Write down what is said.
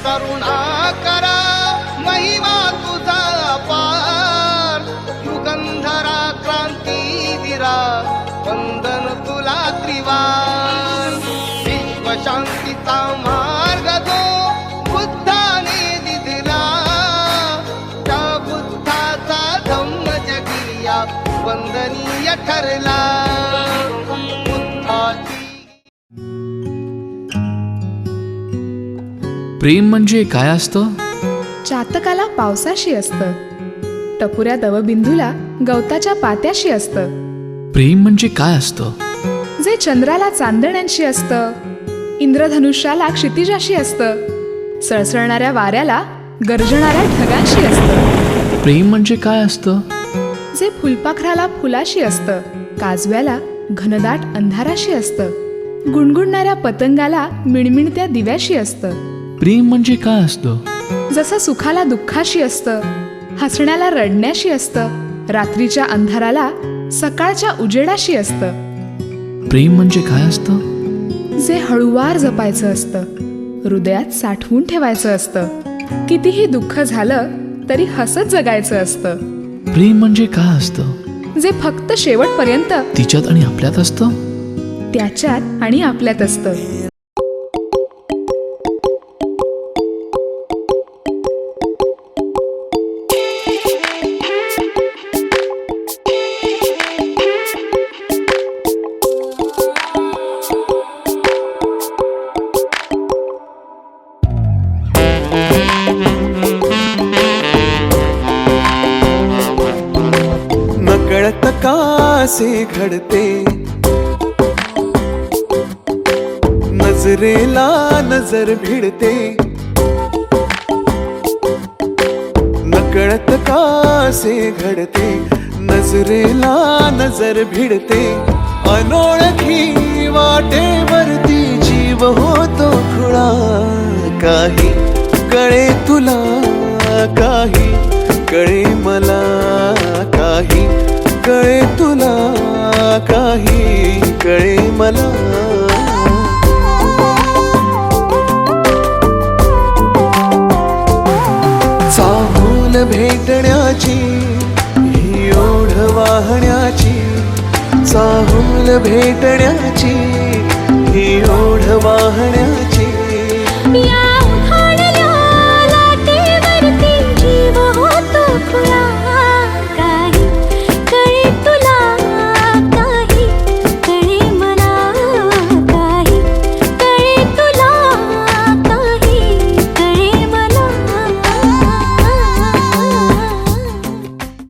करुणा करा महिमा तुझा अपार युगंधरा क्रांतीवीरा वंदन तुला त्रिवार विश्व शांतीचा मार्ग जो बुद्धाने दिला त्या बुद्धाचा धम्म जगिया वंदनीय ठरला बुद्धाची प्रेम म्हणजे काय असतं? चातकाला पावसाशी असतं, टपुऱ्या दवबिंदूला गवताच्या पात्याशी असतं. प्रेम म्हणजे काय असतं? जे चंद्राला चांदण्यांशी असतं, इंद्रधनुष्याला क्षितिजाशी असतं, सळसळणाऱ्या वाऱ्याला गर्जणाऱ्या ढगांशी असतं. प्रेम म्हणजे काय असतं? जे फुलपाखराला फुलाशी असतं, काजव्याला घनदाट अंधाराशी असतं, गुणगुणणाऱ्या पतंगाला मिणमिणत्या दिव्याशी असतं. प्रेम म्हणजे काय असतं? जसं सुखाला दुःखाशी असतं, हसण्याला रडण्याशी असतं, रात्रीच्या अंधाराला सकाळच्या उजेडाशी असतं. प्रेम म्हणजे काय असतं? जे हळूवार जपायचं असतं, हृदयात साठवून ठेवायचं असतं, कितीही दुःख झालं तरी हसत जगायचं असतं. प्रेम म्हणजे काय असतं? जे फक्त शेवटपर्यंत तिच्यात आणि आपल्यात असतं. त्याच्यात आणि आपल्यात असतं. नकळत कासे घडते नजरेला नजर भिडते नकळत कासे घडते नजरेला नजर भिडते अनोळखी वाटेवरती जीव होतो खुळा काही कळे तुला काही कळे मला काही कळे तुला काही कळे मला चाहूल भेटण्याची ही ओढ वाहण्याची चाहूल भेटण्याची ही ओढ वाहण्याची